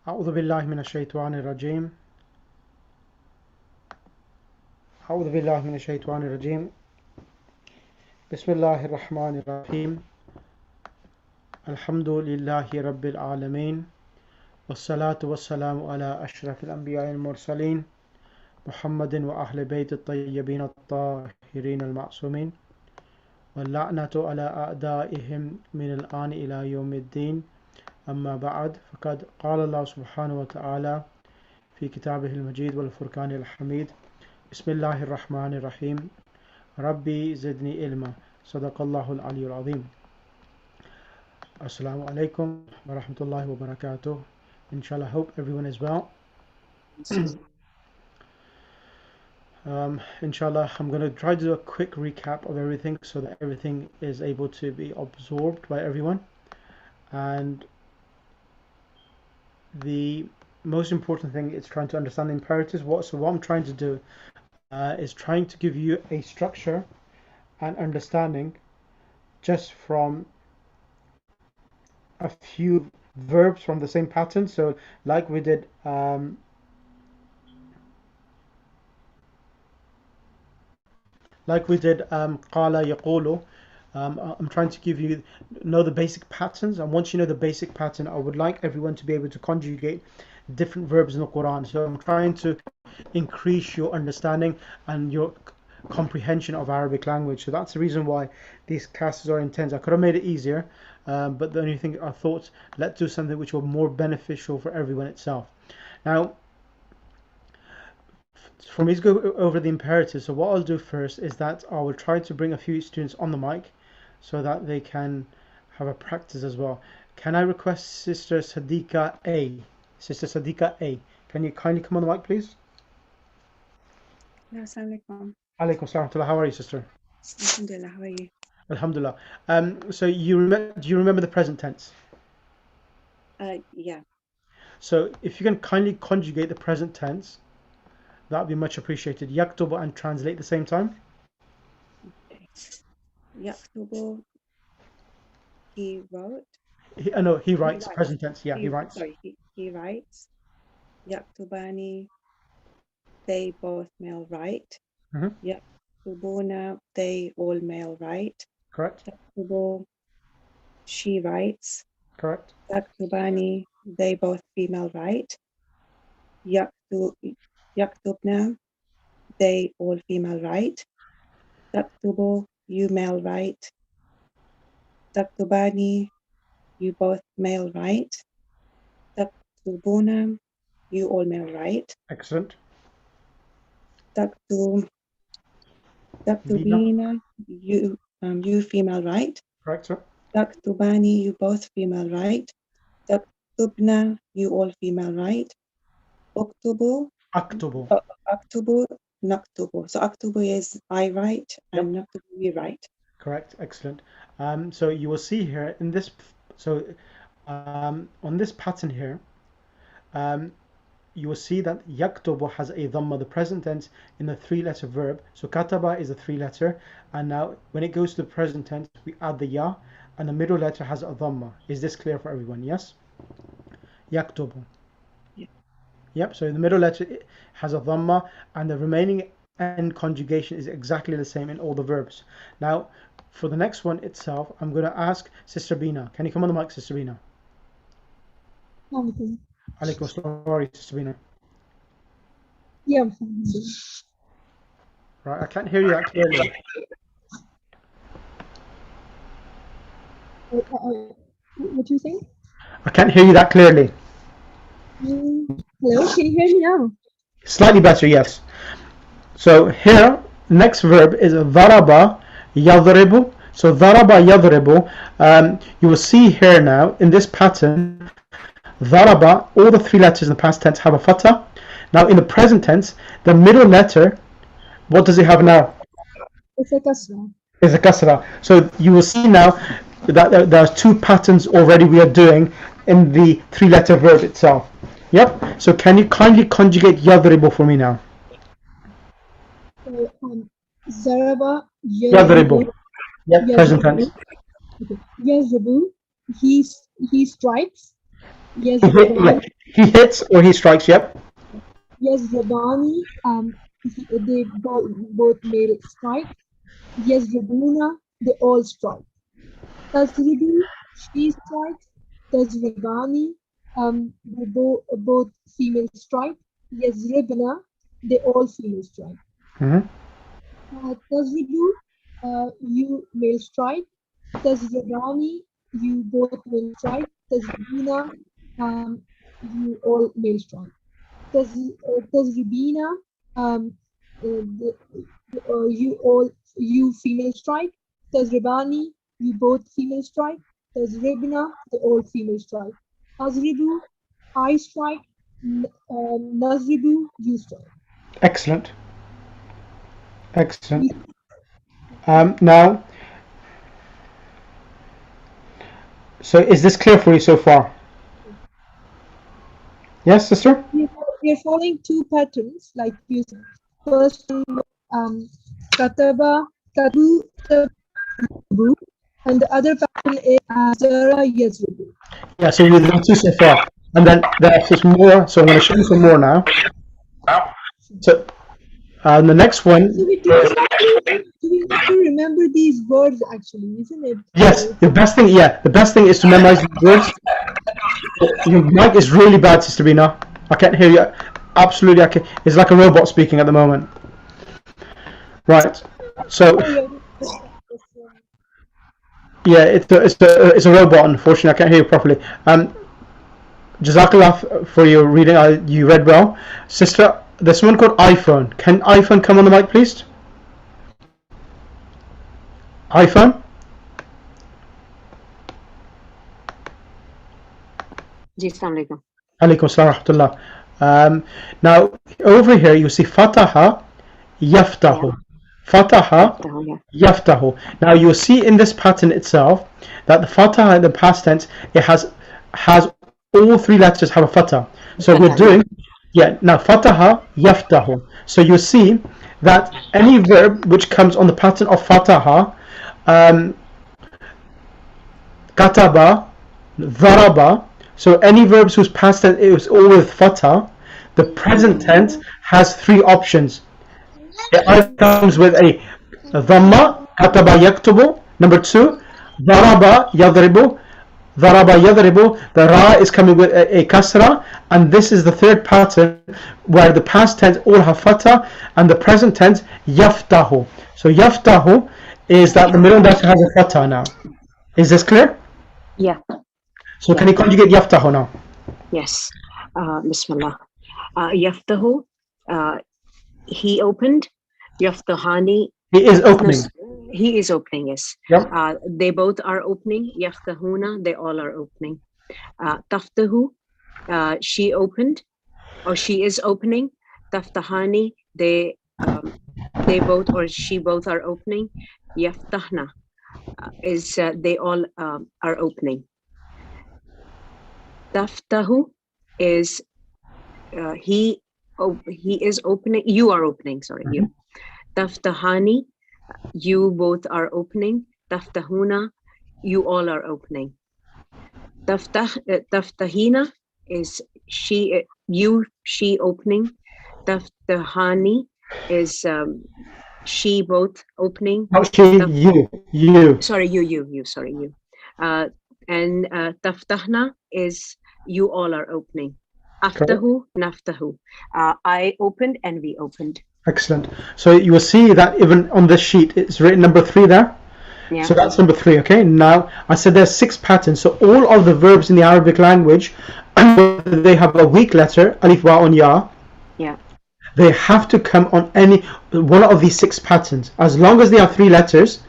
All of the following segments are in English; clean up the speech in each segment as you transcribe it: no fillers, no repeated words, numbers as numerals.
أعوذ بالله من الشيطان الرجيم أعوذ بالله من الشيطان الرجيم بسم الله الرحمن الرحيم الحمد لله رب العالمين والصلاة والسلام على أشرف الأنبياء المرسلين محمد وأهل بيت الطيبين الطاهرين المعصومين واللعنة على أعدائهم من الآن إلى يوم الدين أما بعد فقد قال الله سبحانه وتعالى في كتابه المجيد والفرقان الحميد بسم الله الرحمن الرحيم ربي زدني علما صدق الله العلي العظيم. Assalamu alaikum wa rahmatullahi wa barakatuh. Inshallah, hope everyone is well. Inshallah, I'm going to try to do a quick recap of everything so that everything is able to be absorbed by everyone. And the most important thing is trying to understand the imperatives. So what I'm trying to do is trying to give you a structure and understanding just from a few verbs from the same pattern. So like we did قال يقول. I'm trying to give you know the basic patterns, and once you know the basic pattern, I would like everyone to be able to conjugate different verbs in the Quran. So I'm trying to increase your understanding and your comprehension of Arabic language. So that's the reason why these classes are intense. I could have made it easier, but the only thing I thought, let's do something which will be more beneficial for everyone itself. Now, for me to go over the imperatives, so what I'll do first is that I will try to bring a few students on the mic so that they can have a practice as well. Can I request Sister Sadiqa A? Sister Sadiqa A, can you kindly come on the mic, please? Assalamu alaikum. Alaikum salam. How are you, sister? Alhamdulillah, how are you? Alhamdulillah. So do you remember the present tense? Yeah. So if you can kindly conjugate the present tense, that would be much appreciated. Yaktubu and translate at the same time. Okay. Yaktubu, he wrote. He writes. Present tense. Yeah, he writes. Sorry, he writes. Yaktubani, they both male write. Yaktubuna, they all male write. Correct. Yaktubu, she writes. Correct. Yaktubani, they both female write. Yaktubna, they all female write. Taktubu, you male write. Taktubani, you both male write. Taktubuna, you all male write. Excellent. Taktubina, you female write. Correct, sir. Taktubani, you both female write. Taktubna, you all female write. Aktubu, naktubu. So aktubu is I write, and naktubu we write. Correct. Excellent. So you will see here in this. So on this pattern here, you will see that yaktubu has a dhamma, the present tense, in the three-letter verb. So kataba is a three-letter, and now when it goes to the present tense, we add the ya, and the middle letter has a dhamma. Is this clear for everyone? Yes. Yaktubu. Yep, so the middle letter has a dhamma, and the remaining end conjugation is exactly the same in all the verbs. Now, for the next one itself, I'm going to ask Sister Bina. Can you come on the mic, Sister Bina? Alaikum assalam, Sister Bina. Yeah. Right, I can't hear you that clearly. What do you think? I can't hear you that clearly. Hello, can you hear me now? Slightly better, yes. So here, next verb is dharaba yadribu. So dharaba yadribu. You will see here now in this pattern, dharaba, all the three letters in the past tense have a fatha. Now in the present tense, the middle letter, what does it have now? It's a kasra. It's a kasra. So you will see now that there's two patterns already we are doing in the three-letter verb itself. Yep. So can you kindly conjugate yadribu for me now? So zaraba yadribu. Yep. Present tense. Okay. Yadribu. He strikes. Yazrabani, He hits or he strikes. Yep. Yazrabani, they both male strike. Yazrabuna, they all strike. Tazribu, she strikes. Tazribani, they both female strike. Yazribna, they all female strike. Tazribu, you male strike. Tazribani, you both male strike. Tazribina, you all male strike. Tazribina, you female strike. Tazribani, you both female strike. Tazribna, the all female strike. Azribu, I strike. Nazribu, you strike. Excellent. Excellent. Now, so is this clear for you so far? Yes, sister? We're following two patterns, like you said. First, kataba, katu, tabu, and the other pattern is zara, yazribu. Yeah, so we've done two so far. And then there's just more, so I'm going to show you some more now. So, the next one. So we do have to remember these words, actually, isn't it? Yes, the best thing is to memorize the words. Your mic is really bad, Sister Bina. I can't hear you. Absolutely, I can. It's like a robot speaking at the moment. Right. So, yeah, it's a robot. Unfortunately, I can't hear you properly. Jazakallah for your reading. You read well, sister. There's one called iPhone. Can iPhone come on the mic, please? iPhone. Ji, Assalamu alaikum. Alaikum assalam rahmatullah. Now over here you see fataha yaftahu. Fataha yaftahu. Now you see in this pattern itself that the fataha in the past tense, it has all three letters have a fatah. So we're doing now fataha yaftahu. So you see that any verb which comes on the pattern of fataha, kataba, dharaba. So any verbs whose past tense is all with fatah, the present tense has three options. It either comes with a dhamma, kataba yaktubu. Number two, dharaba yadribu. Dharaba yadribu. The ra is coming with a kasra, and this is the third pattern where the past tense all have fatah and the present tense yaftahu. So yaftahu is that the middle letter has a fatah now. Is this clear? Yeah. So can you conjugate yaftahu now? Yes. Bismillah. Yaftahu, he opened. Yaftahani. He is opening. He is opening, yes. Yep. They both are opening. Yaftahuna, they all are opening. Taftahu, she opened, or she is opening. Taftahani, they both or she both are opening. Yaftahna is they all are opening. Taftahu is he is opening. You are opening. Sorry, you. Taftahani, you both are opening. Taftahuna, you all are opening. Taftahina is she opening. Taftahani is she both opening. Not she, you. Sorry, you. Sorry, you. And taftahna is you all are opening. Aftahu, naftahu. I opened and we opened. Excellent. So you will see that even on this sheet, it's written number 3 there. Yeah. So that's number 3. Okay. Now I said there's 6 patterns. So all of the verbs in the Arabic language, they have a weak letter, alif, ba, un, ya. Yeah. They have to come on any one of these 6 patterns. As long as they have 3 letters,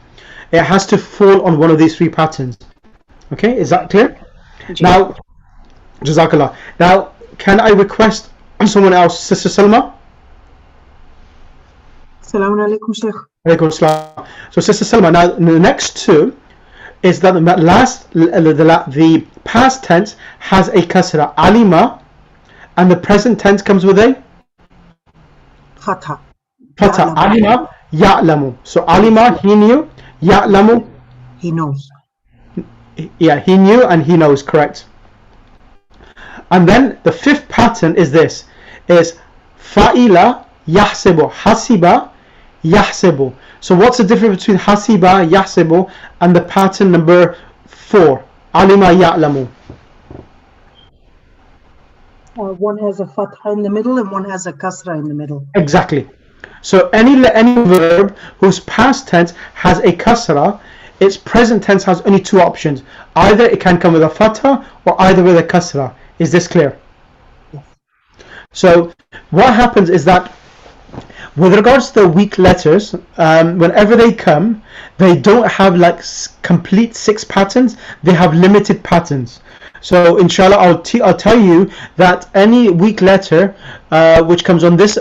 it has to fall on one of these 3 patterns. Okay. Is that clear? Now, Jazakallah. Now, can I request someone else, Sister Salma? Assalamu alaikum, Sheikh. Alaikum assalam. So, Sister Salma, now the next 2 is that the past tense has a kasra, alima, and the present tense comes with a Fatha. fatha, alima, ya'lamu. So, alima, he knew, ya'lamu, He knows. yeah, he knew and he knows, correct. And then the fifth pattern is this, is fa'ila yahsibu, hasiba yahsibu. So what's the difference between hasiba, yahsibu and the pattern number 4, alima ya'lamu? One has a fatha in the middle and one has a kasra in the middle. Exactly. So any verb whose past tense has a kasra, its present tense has only two options. Either it can come with a fatha or either with a kasra. Is this clear? Yes. So what happens is that with regards to the weak letters, whenever they come, they don't have like complete 6 patterns. They have limited patterns. So inshallah, I'll tell you that any weak letter which comes on this,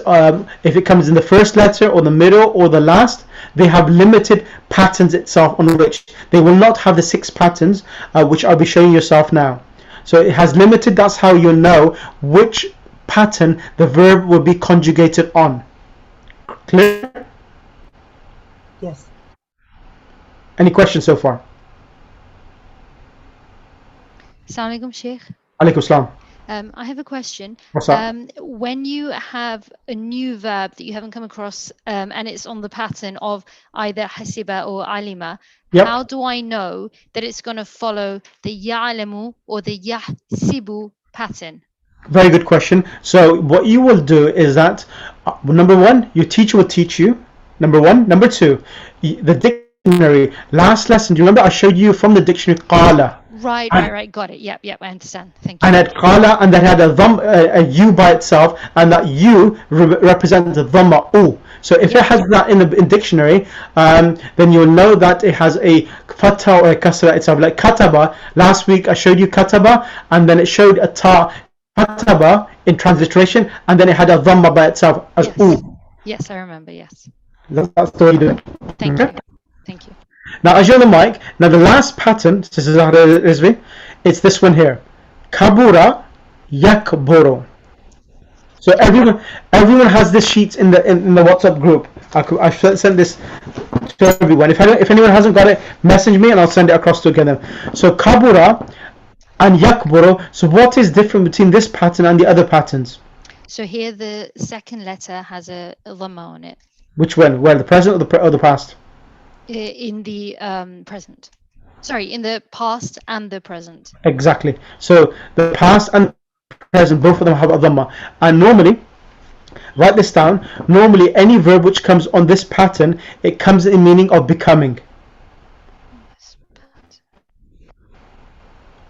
if it comes in the first letter or the middle or the last, they have limited patterns itself on which they will not have the 6 patterns which I'll be showing yourself now. So it has limited. That's how you'll know which pattern the verb will be conjugated on. Clear? Yes. Any questions so far? Assalamu alaikum, Sheikh. Alaikum salam. I have a question. What's up? When you have a new verb that you haven't come across and it's on the pattern of either hasiba or alima, Yep. how do I know that it's going to follow the ya'lamu or the yahsibu pattern? Very good question. So what you will do is that number 1, your teacher will teach you. Number 1. Number 2, the dictionary. Last lesson, do you remember I showed you from the dictionary qala? Right. Got it. Yep, I understand. Thank you. And at qala, and that had a u by itself, and that u represents the dhamma u. So if it has that in dictionary, then you'll know that it has a fatha or a kasra itself. Like kataba, last week I showed you kataba, and then it showed a ta, kataba in transliteration, and then it had a dhamma by itself as u. Yes, I remember. Yes. That's the way you do it. Thank Okay? you. Thank you. Now, as you're on the mic, now the last pattern, this is Zahra Rizvi, it's this one here. Kabura yakburu. So everyone has this sheet in the WhatsApp group. I sent this to everyone. If anyone hasn't got it, message me and I'll send it across together. So kabura and yakburu. So what is different between this pattern and the other patterns? So here the second letter has a dhamma on it. Which one? Well, the present or the past? In the present. Sorry, in the past and the present. Exactly. So the past and present, both of them have a dhamma. And normally, write this down, normally any verb which comes on this pattern, it comes in meaning of becoming.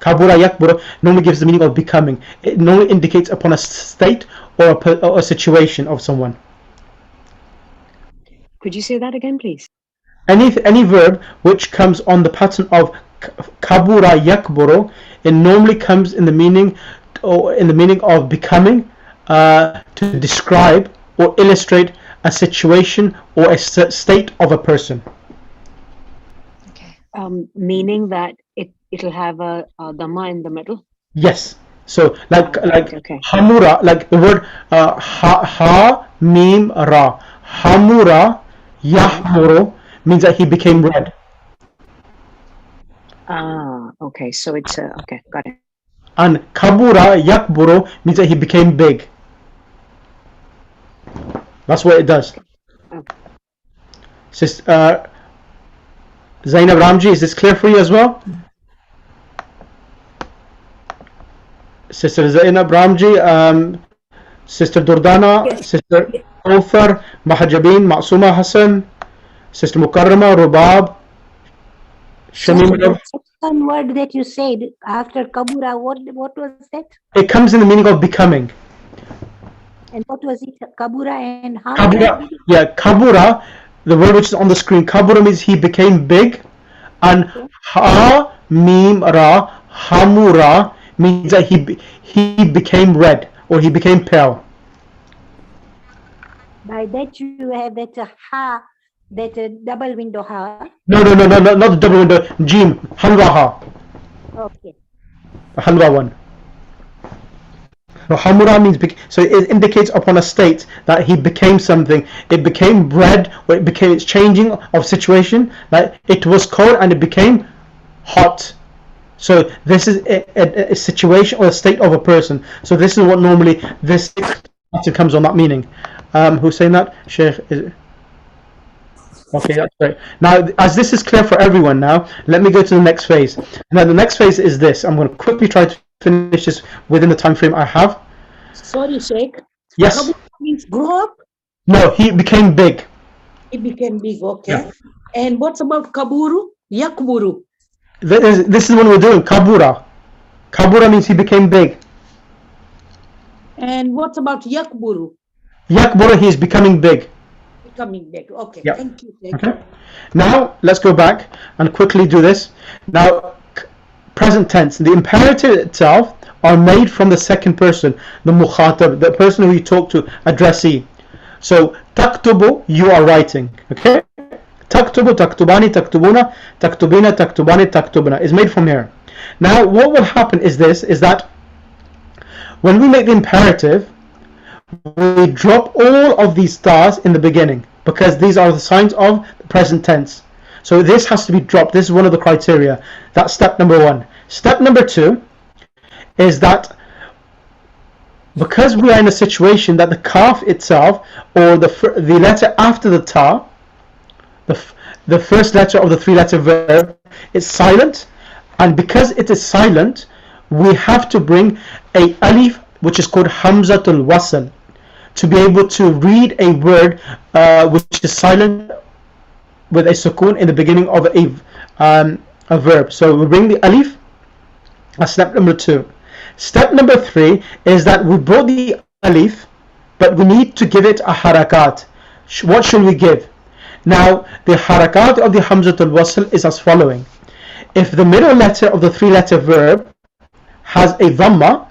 Kabura yakbura normally gives the meaning of becoming. It normally indicates upon a state or a situation of someone. Could you say that again, please? Any verb which comes on the pattern of kabura yakburu, it normally comes in the meaning of becoming, to describe or illustrate a situation or a state of a person. Okay. Meaning that it'll have a dhamma in the middle. Yes. So like Okay. hamura, like the word ha mim ra. Hamura yahmuru means that he became red. Okay. So it's okay. Got it. And kabura yakburu means that he became big. That's what it does. Sister Zainab Ramji, is this clear for you as well? Sister Zainab Ramji, Sister Durdana, Yes. Sister Kauthar, Mahajabin, Ma'suma Hassan, Sister Mukarrama, Rubab, Shamim. One word that you said after kabura, what was that? It comes in the meaning of becoming. And what was it? Kabura and how? Kabura, yeah, kabura, the word which is on the screen, kabura means he became big, and ha mim ra, hamura means that he became red or he became pale. By that you have that ha, that double window ha. No, not the double window. Jim, halwa ha, Okay. the halwa one. No, hamura means so it indicates upon a state that he became something. It became red, or it became its changing of situation. Like it was cold and it became hot. So this is a situation or a state of a person. So this is what normally this comes on that meaning. Who's saying that? Sheikh. Okay, that's great. Now, as this is clear for everyone now, let me go to the next phase. Now, the next phase is this. I'm going to quickly try to finish this within the time frame I have. Sorry, Sheikh. Yes. Kabura means grow up. No, he became big. It became big, okay. Yeah. And what's about kaburu? Yakburu. This is what we're doing. Kabura. Kabura means he became big. And what's about yakburu? Yakbura, he is becoming big. Becoming big. Okay, Yep. thank you. Sheikh. Okay. Now let's go back and quickly do this. Now, present tense. The imperative itself are made from the second person, the mukhatab, the person who you talk to, addressee. So taktubu, you are writing. Okay. Taktubu, taktubani, taktubuna, taktubina, taktubani, taktubna is made from here. Now, what will happen is this: is that when we make the imperative, we drop all of these stars in the beginning because these are the signs of the present tense. So this has to be dropped. This is one of the criteria. That's step number one. Step number two is that because we are in a situation that the kaf itself, or the letter after the ta, the first letter of the three-letter verb, is silent, and because it is silent, we have to bring a alif, which is called hamzatul wasl, to be able to read a word which is silent with a sukoon in the beginning of a verb. So we bring the alif. That's step number two. Step number three is that we brought the alif, but we need to give it a harakat. What should we give? Now, the harakat of the hamzatul wasl is as following. If the middle letter of the three-letter verb has a dhamma,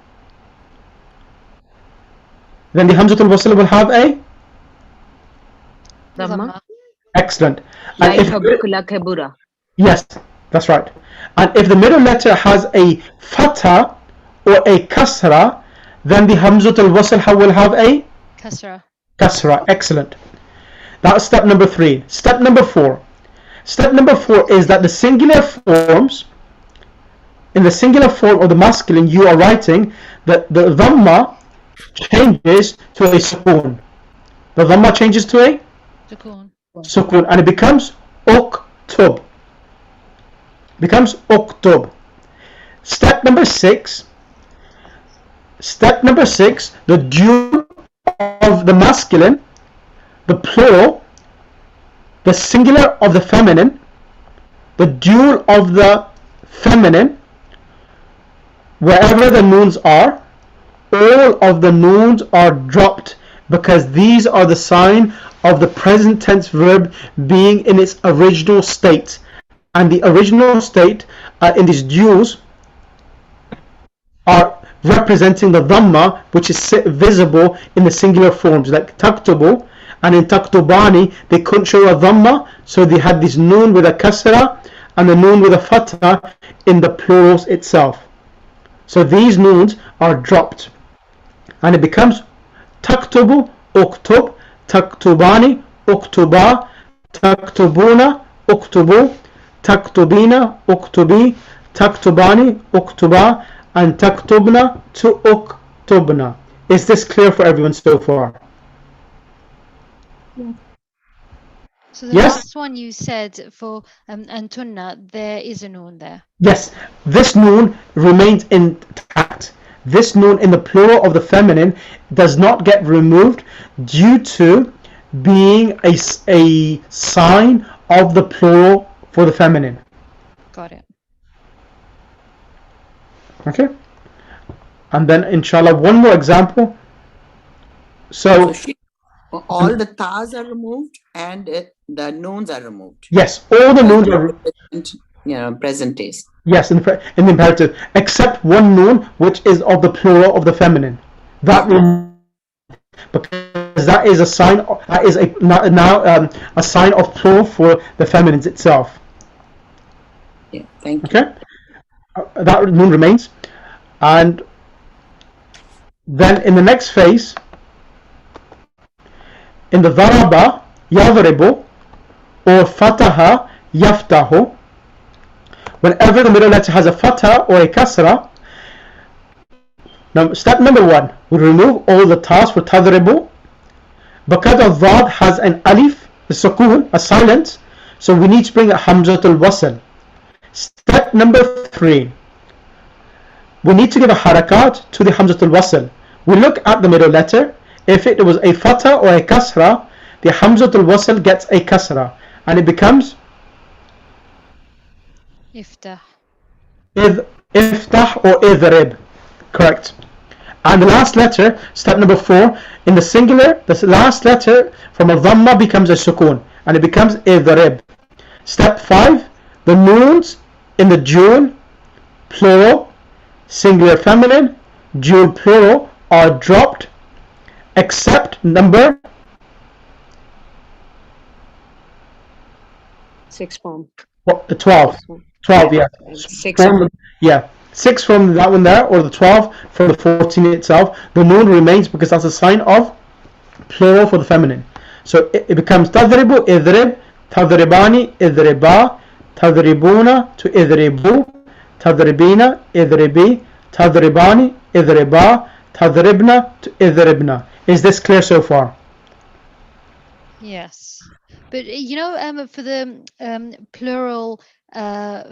then the hamzatul wasl will have a Dhamma. excellent. And Like if, kabura. yes, that's right. And if the middle letter has a fatha or a kasra, then the hamzatul wasl will have a Kasra. kasra. Excellent. That's step number three. Step number four. Step number four is that the singular forms, in the singular form of the masculine you are writing, the dhamma changes to a sukoon. The dhamma changes to a Sukoon. sukoon, and it becomes uktub. Becomes uktub. Step number six. Step number six, the dual of the masculine, the plural, the singular of the feminine, the dual of the feminine, wherever the noons are, all of the noons are dropped because these are the sign of the present tense verb being in its original state. And the original state in these duals are representing the dhamma, which is visible in the singular forms, like taktubu, and in taktubani they couldn't show a dhamma, so they had this noon with a kasra and the noon with a fatha in the plurals itself. So these noons are dropped, and it becomes taktubu, uktub, taktubani, uktuba, taktubuna, uktubu, taktubina, uktubi, taktubani, uktuba, and taktubna to uktubna. Is this clear for everyone so far? So the Yes. last one you said for Antunna, there is a noon there. Yes, this noon remains intact. This noon in the plural of the feminine does not get removed due to being a sign of the plural for the feminine. Got it. Okay, and then inshallah one more example. So all the tas are removed and the noons are removed. yes, all the noons are Present days. yes in the imperative, except one noon which is of the plural of the feminine. That because that is a sign. That is a sign of plural for the feminines itself. Yeah, thank you. Okay, that noon remains, and then in the next phase, in the daraba yadribu or fataha yaftahu, whenever the middle letter has a fatha or a kasra. Now, step number 1, we remove all the tas for tadribu. Because the dhad has an alif, a sukoon, a silence, so we need to bring a hamzatul wasl. Step number 3, we need to give a harakat to the hamzatul wasl. We look at the middle letter. If it was a fatha or a kasra, the hamzatul wasl gets a kasra, and it becomes Iftah. iftah or idrib. Correct. And the last letter, step number 4, in the singular, the last letter from a dhamma becomes a sukoon, and it becomes idrib. Step 5, the noons in the dual, plural, singular feminine, dual plural are dropped, except number 6 form. 12. 12, yeah. 6 Yeah. 6 from that one there, or the 12 from the 14 itself. The noon remains because that's a sign of plural for the feminine. So it becomes tadribu, idrib, tadribani, idriba, tadribuna to idribu, tadribina, idribi, tadribani, idriba, tadribna to idribna. Is this clear so far? Yes. But for the plural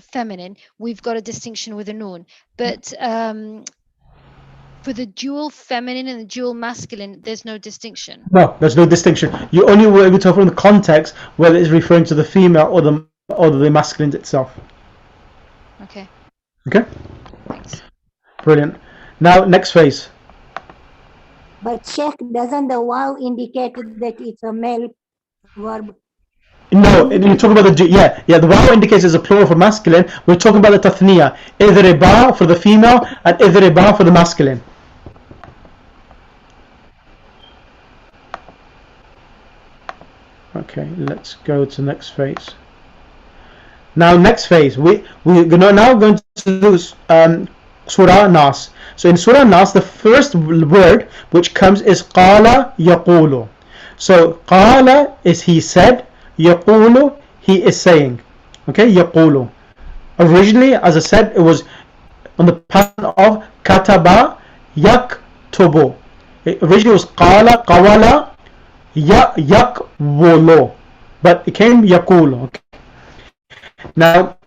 feminine, we've got a distinction with a noon. But for the dual feminine and the dual masculine, there's no distinction. No, there's no distinction. You only will be able to tell from the context whether it's referring to the female or the masculine itself. Okay. Okay? Thanks. Brilliant. Now, next phase. But Sheikh, doesn't the wow indicate that it's a male verb? No, you're talking about the waw indicates it's a plural for masculine. We're talking about the tathniya, idriba for the female and idriba for the masculine. Okay, let's go to the next phase. Now, next phase, we're now going to do Surah Nas. So in Surah Nas, the first word which comes is qala yaqulu. So qala is he said, yaqulu he is saying. Okay, yaqulu. Originally, as I said, it was on the pattern of kataba yaktubu. Originally it was qala qawala yakwulu, but it became yaqulu. Okay. Now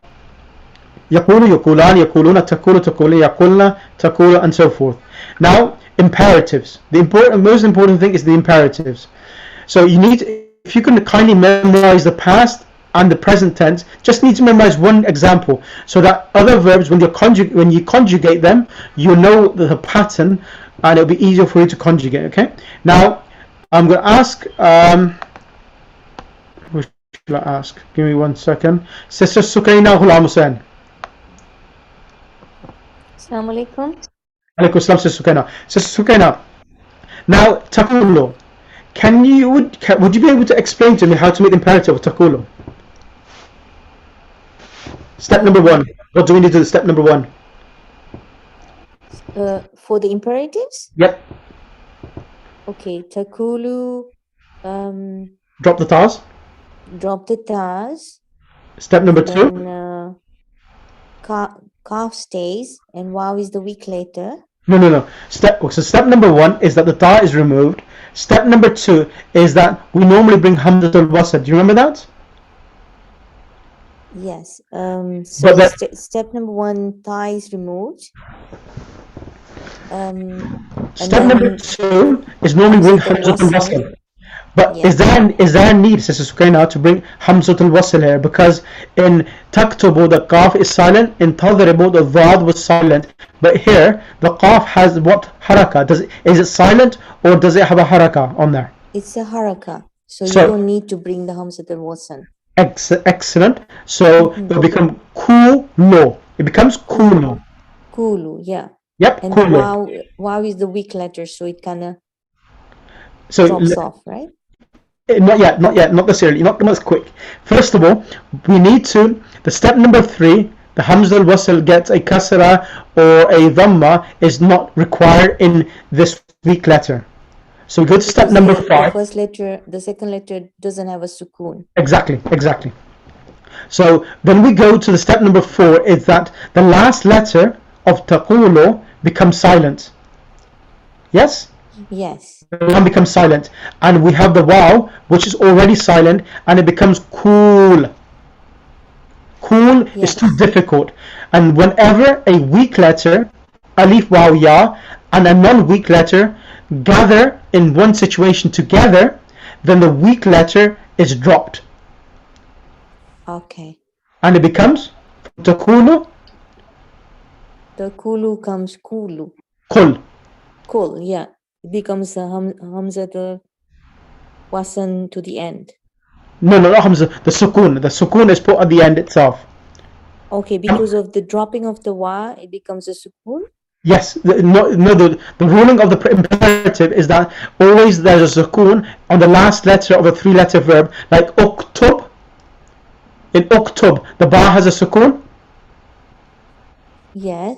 yaqulu, yaqulan, yaquluna, taqulu, taqulu, yaqulna, taqulu, and so forth. Now imperatives. The most important thing is the imperatives. So you need, if you can kindly memorize the past and the present tense, just need to memorize one example, so that other verbs, when you conjugate them, you know the pattern, and it'll be easier for you to conjugate. Okay. Now I'm going to ask. Who should I ask? Give me 1 second. Sister Sukaina Ghulam Hussain. Assalamu alaikum. Alaikum salam, Sister Sukaina. Sister Sukaina. Now taqulu. Would you be able to explain to me how to make the imperative of taqulu? Step number 1. What do we need to do? Step number 1. For the imperatives? Yep. Okay, taqulu. Drop the tas. Drop the tas. Step number 2. Kaf stays and waw is the weak letter. No. So step number 1 is that the ta is removed. Step number 2 is that we normally bring hamzatul wasl. Do you remember that? Yes. So step number 1, ta is removed. Step number 2 is normally bring hamzatul wasl. But Yeah. is there a need, Sister Sukaina, to bring hamzatul wasl here? Because in taktubu the qaf is silent, in tadribu the dhad was silent, but here the qaf has what haraka? Is it silent or does it have a haraka on there? It's a haraka. So you So- don't need to bring the hamzatul wasl. Excellent. So it will become kulu. It becomes kulu. Kulu, yeah. Yep, And kulu. waw is the weak letter, so it kind of So drops off, right? Not yet, not necessarily, not as quick. First of all, we need to, the step number 3, the hamzatul wasl gets a kasra or a dhamma is not required in this weak letter. So we go to step Because number the 5. first letter, the second letter doesn't have a sukoon. Exactly. So when we go to the step number 4, is that the last letter of taqulu becomes silent. Yes? Yes. The lam becomes silent, and we have the waw, which is already silent, and it becomes cool. Cool is Yes. too difficult. And whenever a weak letter, alif, waw, ya, and a non-weak letter gather in one situation together, then the weak letter is dropped, Okay. and it becomes taqulu, The kulu comes kulu. kul. Cool. Yeah. It becomes a hamzatul wasn to the end. No, not hamza. The sukun. The sukun is put at the end itself. Okay, because of the dropping of the wa, it becomes a sukun. Yes, the ruling of the imperative is that always there's a sukun on the last letter of a 3-letter verb, like uktub. In uktub, the ba has a sukun. Yeah.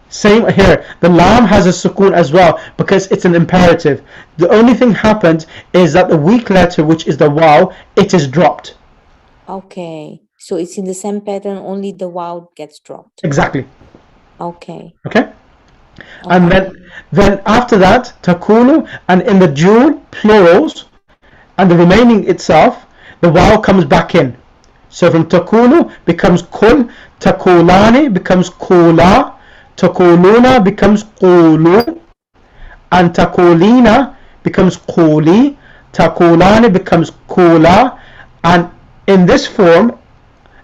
Same here, the lam has a sukun as well because it's an imperative. The only thing happens is that the weak letter, which is the waw, it is dropped. Okay. So it's in the same pattern, only the wow gets dropped. Exactly. Okay. Okay. And then after that, takunu, and in the dual plurals and the remaining itself, the waw comes back in. So from takunu becomes kul, takulani becomes kula, takuluna becomes qulu, and takulina becomes quli, takulani becomes kula, and in this form,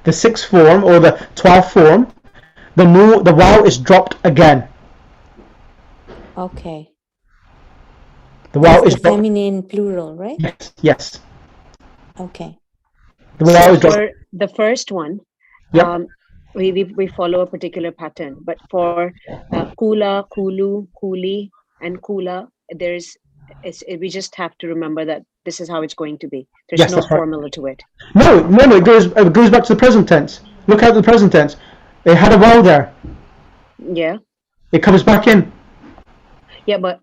the 6th form or the 12th form, the waw is dropped again. Okay. The waw That's is the dropped. feminine plural, right? Yes, yes. Okay. The waw is dropped. For the first one, Yep. we follow a particular pattern, but for kula, kulu, kuli, and kula, we just have to remember that this is how it's going to be. There's Yes, no that's right. formula to it. No, it goes back to the present tense. Look at the present tense. It had a waw there. Yeah, It comes back in. yeah, but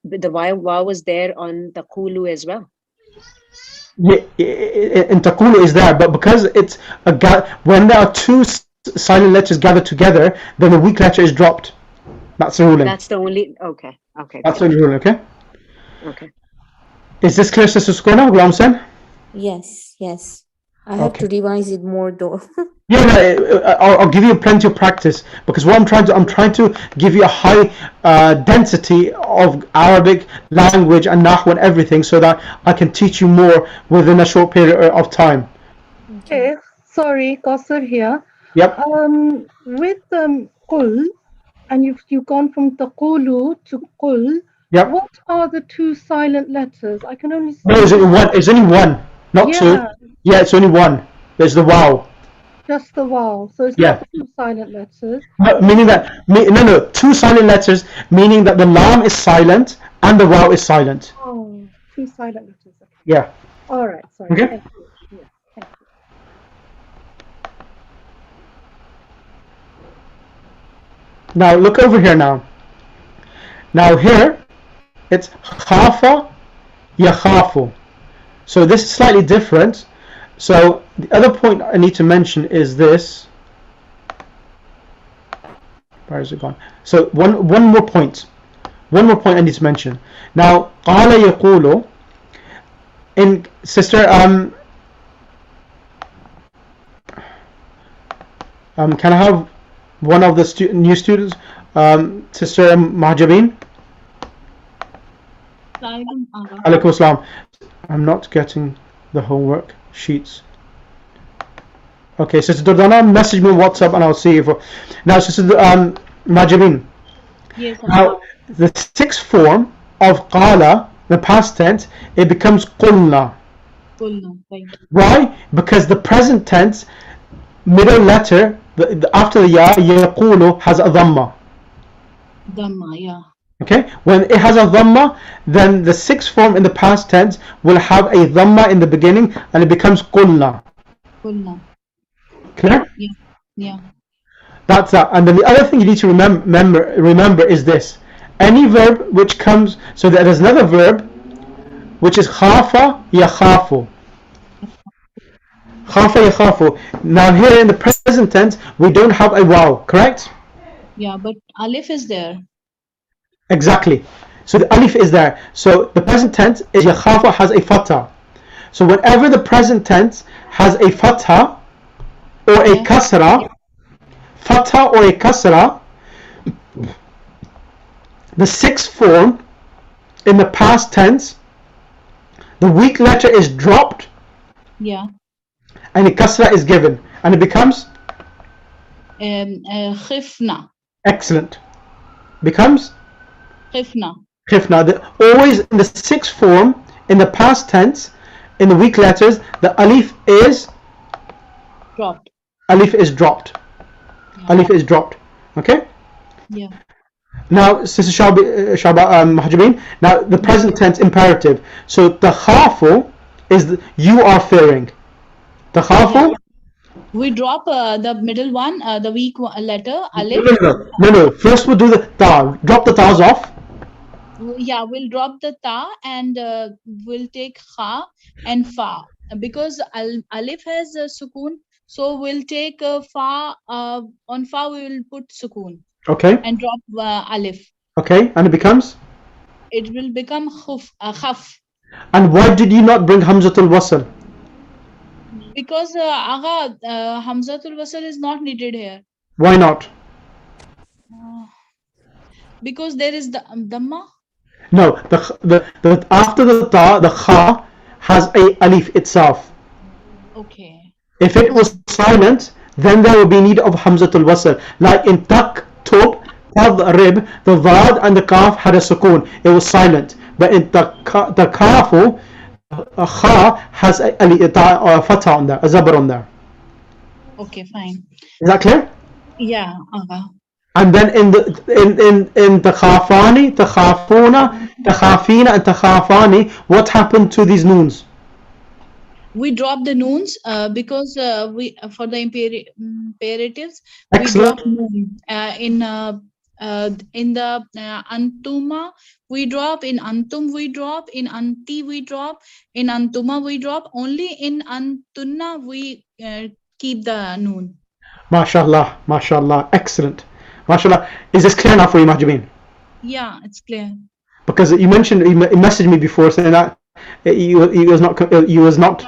the waw was there on the kulu as well. Yeah, in takulu is there, but because it's when there are two silent letters gathered together, then the weak letter is dropped. That's the ruling. That's the only okay. That's the only ruling. Okay. Okay. Is this clear, Sister Sukaina, Ghulam Hussain? Yes, yes. I have to revise it more though. Yeah, I'll give you plenty of practice because what I'm trying to give you a high density of Arabic language and Nahw and everything, so that I can teach you more within a short period of time. Okay, sorry, Kausar here. Yep. With qul, and you've gone from taqulu to qul. Yep. What are the 2 silent letters? I can only see. No, it's only one. It's only one, not two. Yeah. Yeah, it's only one. There's the waw. Just the vowel. So it's Yeah. not 2 silent letters. No, meaning that no, 2 silent letters, meaning that the lam is silent and the waw is silent. Oh, 2 silent letters. Okay. Yeah. All right. Sorry. Okay. Thank you. Yeah, thank you. Now look over here now. Now here, it's khafa, yakhafu. So this is slightly different. So the other point I need to mention is this. Where is it gone? So one more point. One more point I need to mention. Now, qala yaqulu. In sister, can I have one of the new students, Sister Mahjabeen? Alaikum Assalam. I'm not getting the homework sheets. Okay, Sister Dordana, message me on WhatsApp and I'll see if. Now, Sister Mahjabeen. Yes. Now, the 6th form of qala, the past tense, it becomes qulna. Thank you. Why? Because the present tense, middle letter, after the ya, yaqulu, has a dhamma. Dhamma, yeah. Okay, when it has a dhamma, then the 6th form in the past tense will have a dhamma in the beginning and it becomes qulna. Qulna. Clear? Yeah. Yeah. That's that. And then the other thing you need to remember is this. Any verb which comes, so there is another verb which is khafa yakhafu. Khafa yakhafu. Now here in the present tense, we don't have a waw, correct? Yeah, but alif is there. Exactly. So the alif is there. So the present tense is yakhafu has a fatha. So whenever the present tense has a fatha or a kasra, fatha or a kasra, the sixth form in the past tense, the weak letter is dropped Yeah. and a kasra is given, and it becomes Khifna. excellent. Becomes Khifna. khifna. Always in the sixth form in the past tense, in the weak letters, the alif is Dropped. Alif is dropped. Yeah. Alif is dropped. Okay. Yeah. Now, Sister Shaba Mahjabeen, now the present tense imperative. So the khafu is you are fearing. The khafu. We drop the middle one, the weak letter, alif. No. First we'll do the ta. Drop the ta's off. Yeah, we'll drop the ta and we'll take kha and fa. Because alif has a sukoon, so we'll take fa. On fa we will put sukoon. Okay. And drop alif. Okay, and it becomes. It will become khaf. And why did you not bring Hamzatul Wasl? Because Hamzatul Wasl is not needed here. Why not? Because there is the Dhamma. No, the after the ta, the kha has a alif itself. Okay. If it was silent, then there would be need of Hamzatul Wasl. Like in taktub, tadrib, the vad and the kaf had a sukoon. It was silent. But in the kafu, kha has a fatha on there, a zabar on there. Okay, fine. Is that clear? Yeah. And then in the khafani, takhafuna, takhafina, and takhafani, what happened to these noons? We drop the noons because we for the imperatives. Excellent. We drop noon. In the antuma we drop, in antum we drop, in anti we drop, in antuma we drop. Only in antunna we keep the noon. MashaAllah, MashaAllah, excellent. MashaAllah. Is this clear enough for you, Mahjabeen? Yeah, it's clear. Because you mentioned, you messaged me before saying that you was not.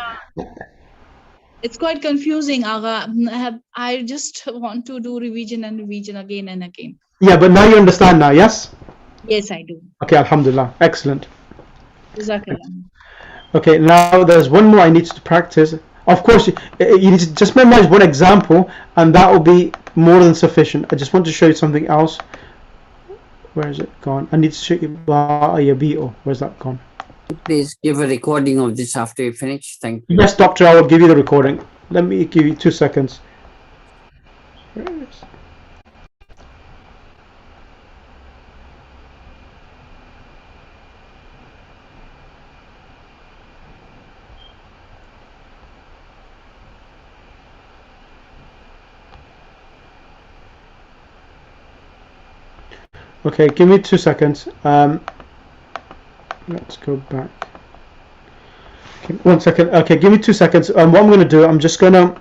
It's quite confusing, Agha. I just want to do revision and revision again and again. Yeah, but now you understand now, yes? Yes, I do. Okay, Alhamdulillah, excellent. Jazakallah. Okay, now there's one more I need to practice. Of course, you need to just memorize one example, and that will be more than sufficient. I just want to show you something else. Where is it gone? I need to show you. Where's that gone? Please give a recording of this after you finish. Thank you. Yes, Doctor, I will give you the recording. Let me give you 2 seconds. Where is it? Okay, give me 2 seconds. Let's go back. Okay, 1 second. Okay, give me 2 seconds. What I'm going to do, I'm just going to